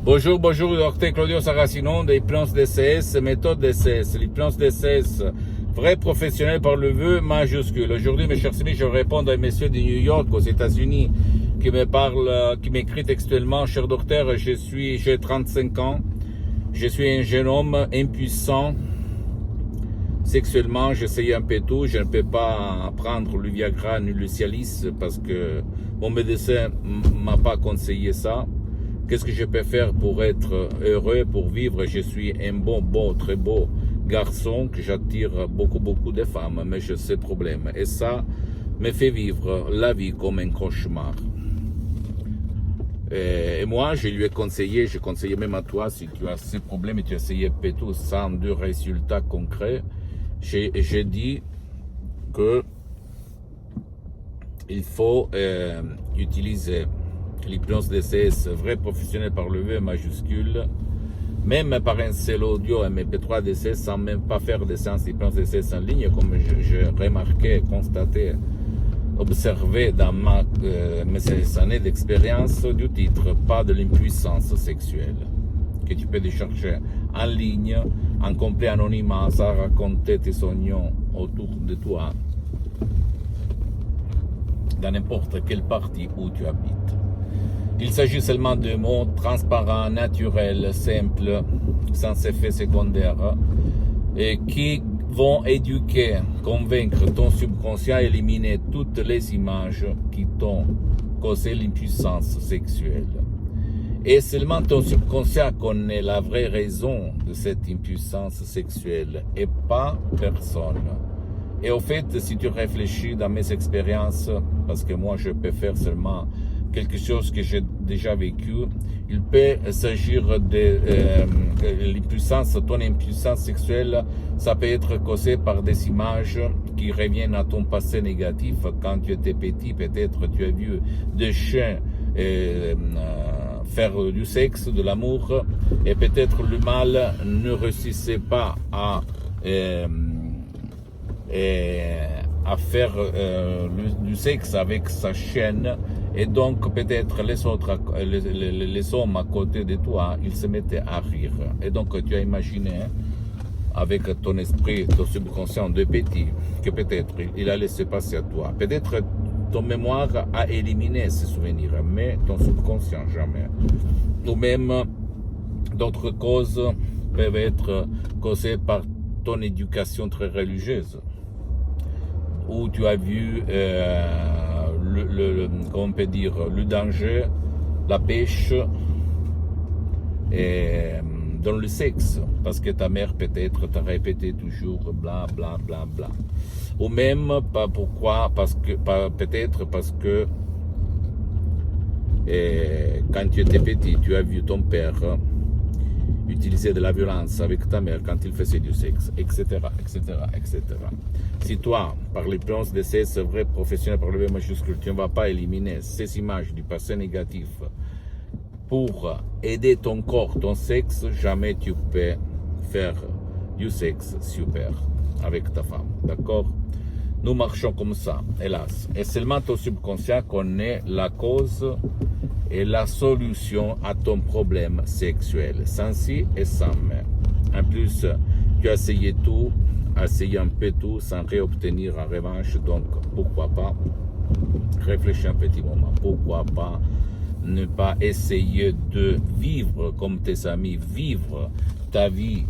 Bonjour, bonjour, docteur Claudio Saracino de l'hypnose DCS, méthode DCS. L'hypnose DCS, vrai professionnel par le vœu majuscule. Aujourd'hui, mes chers amis, je réponds à un monsieur de New York, aux États-Unis, qui me parle, qui m'écrit textuellement: cher docteur, j'ai 35 ans, je suis un jeune homme impuissant. Sexuellement, j'essaye un peu tout. Je ne peux pas prendre le Viagra ni le Cialis parce que mon médecin m'a pas conseillé ça. Qu'est-ce que je peux faire pour être heureux, pour vivre? Je suis un beau, très beau garçon, que j'attire beaucoup de femmes, mais j'ai ces problèmes. Et ça me fait vivre la vie comme un cauchemar. Et moi, je lui ai conseillé, je conseillais même à toi, si tu as ces problèmes et tu as essayé tout sans de résultats concrets, j'ai dit que il faut utiliser l'hypnose DCS, vrai professionnel par le V majuscule, même par un seul audio MP3 DCS, sans même pas faire des séances d'hypnose DCS en ligne, comme j'ai remarqué, constaté, observé dans mes années d'expérience, du titre pas de l'impuissance sexuelle, que tu peux chercher en ligne, en complet anonymat, sans raconter tes sognons autour de toi, dans n'importe quelle partie où tu habites. Il s'agit seulement de mots transparents, naturels, simples, sans effet secondaire, et qui vont éduquer, convaincre ton subconscient à éliminer toutes les images qui t'ont causé l'impuissance sexuelle. Et seulement ton subconscient connaît la vraie raison de cette impuissance sexuelle, et pas personne. Et au fait, si tu réfléchis dans mes expériences, parce que moi je peux faire seulement quelque chose que j'ai déjà vécu, il peut s'agir de l'impuissance, ton impuissance sexuelle, ça peut être causé par des images qui reviennent à ton passé négatif. Quand tu étais petit, peut-être tu as vu des chiens faire du sexe, de l'amour, et peut-être le mâle ne réussissait pas à faire du sexe avec sa chienne, et donc peut-être les autres, les hommes à côté de toi, ils se mettaient à rire. Et donc tu as imaginé, avec ton esprit, ton subconscient de petit, que peut-être il allait se passer à toi. Peut-être ton mémoire a éliminé ces souvenirs, mais ton subconscient jamais. Ou même d'autres causes peuvent être causées par ton éducation très religieuse, où tu as vu comment on peut dire, le danger, la pêche et dans le sexe, parce que ta mère peut-être t'a répété toujours bla bla bla bla, ou même pas pourquoi, peut-être parce que quand tu étais petit, tu as vu ton père utiliser de la violence avec ta mère quand il faisait du sexe, etc., etc., etc. Si toi, par l'hypnose DCS, vrai professionnel par le V majuscule, tu ne vas pas éliminer ces images du passé négatif pour aider ton corps, ton sexe, jamais tu peux faire du sexe super avec ta femme, d'accord? Nous marchons comme ça, hélas. Et seulement ton subconscient connaît la cause et la solution à ton problème sexuel, sans si et sans mais. En plus, tu as essayé tout, essayé un peu tout, sans réobtenir en revanche, donc pourquoi pas réfléchir un petit moment, pourquoi pas ne pas essayer de vivre comme tes amis, vivre ta vie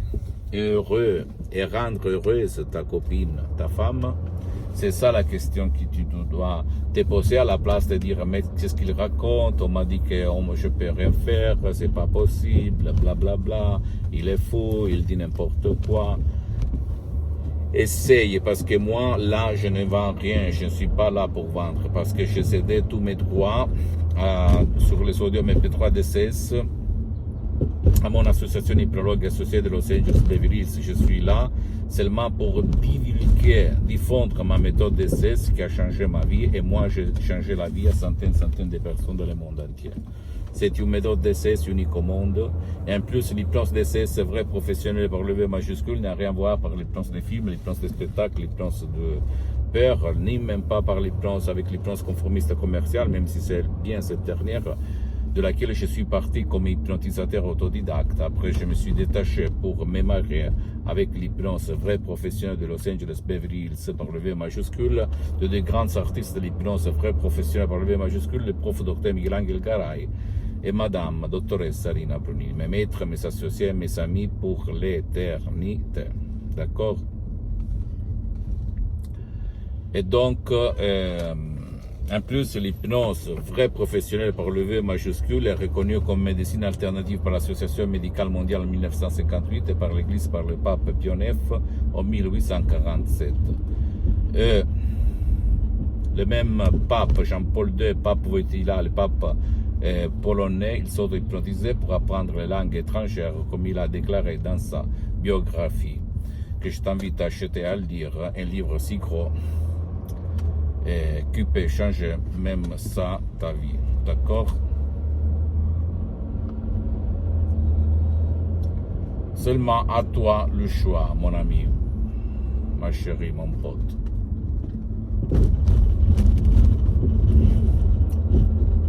heureux et rendre heureuse ta copine, ta femme. C'est ça la question que tu dois te poser, à la place de dire mais qu'est-ce qu'il raconte, on m'a dit que je peux rien faire, c'est pas possible, bla bla bla, il est fou, il dit n'importe quoi. Essaye, parce que moi là je ne vends rien, je ne suis pas là pour vendre, parce que j'ai cédé tous mes droits sur les audios MP3 DCS à mon association hypnologue associée de Los Angeles Beverly Hills. Je suis là seulement pour divulguer, diffondre ma méthode DCS qui a changé ma vie, et moi j'ai changé la vie à centaines de personnes dans le monde entier. C'est une méthode DCS unique au monde, et en plus l'hypnose DCS, c'est vrai professionnel par le V majuscule, n'a rien à voir par l'hypnose des films, l'hypnose des spectacles, l'hypnose de peur, ni même pas par l'hypnose avec l'hypnose conformiste commerciale, même si c'est bien cette dernière. de laquelle je suis parti comme hypnotisateur autodidacte. Après, je me suis détaché pour me marier avec l'hypnose vrai professionnel de Los Angeles Beverly Hills par le V majuscule, de deux grands artistes de l'hypnose vrai professionnel par le V majuscule, le prof Dr Miguel Angel Garay et Madame Dottoressa Rina Brunini, mes maîtres, mes associés, mes amis pour l'éternité. D'accord? Et donc, en plus, l'hypnose vrai professionnelle par le V majuscule est reconnue comme médecine alternative par l'Association médicale mondiale en 1958 et par l'Église par le pape Pie IX en 1847. Le même pape, Jean-Paul II, pape Wojtyla, le pape polonais, il s'auto-hypnotisait pour apprendre les langues étrangères, comme il a déclaré dans sa biographie, que je t'invite à acheter à lire, un livre si gros qui peut changer même ça, ta vie. D'accord? Seulement à toi le choix, mon ami, ma chérie, mon pote.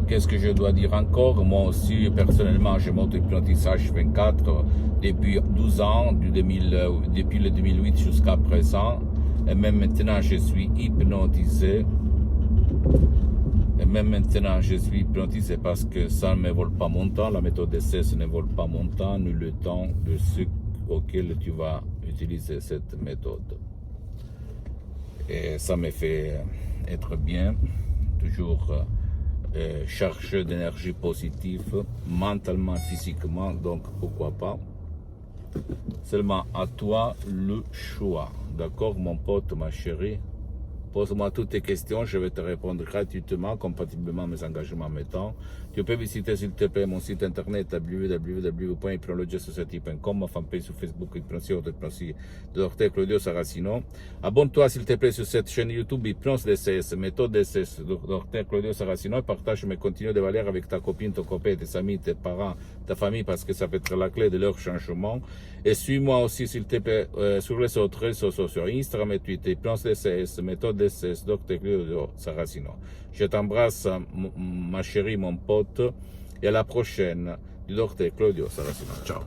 Qu'est-ce que je dois dire encore? Moi aussi, personnellement, je m'auto-hypnotise H24 depuis 12 ans, depuis le 2008 jusqu'à présent. Et même maintenant, je suis hypnotisé. Parce que ça ne me vole pas mon temps. La méthode DCS ne vole pas mon temps, ni le temps de ceux auxquels tu vas utiliser cette méthode. Et ça me fait être bien, toujours chargé d'énergie positive, mentalement, physiquement, donc pourquoi pas. Seulement à toi le choix. D'accord, mon pote, ma chérie? Pose-moi toutes tes questions, je vais te répondre gratuitement, compatiblement à mes engagements mettant. Tu peux visiter s'il te plaît mon site internet www.hypnologiasociety.com, ma fanpage sur Facebook, Hypnosie Autohypnosie de Dr Claudio Saracino. Abonne-toi s'il te plaît sur cette chaîne YouTube Hypnose DCS, méthode DCS de Dr Claudio Saracino, et partage mes contenus de valeur avec ta copine, ton copain, tes amis, tes parents, ta famille, parce que ça peut être la clé de leur changement. Et suis-moi aussi s'il te plaît sur les autres réseaux sociaux, Instagram et Twitter, Hypnose DCS, méthode DCS, Dr Claudio Saracino. Je t'embrasse, ma chérie, mon pote, et à la prochaine du Dr Claudio Saracino. Ciao.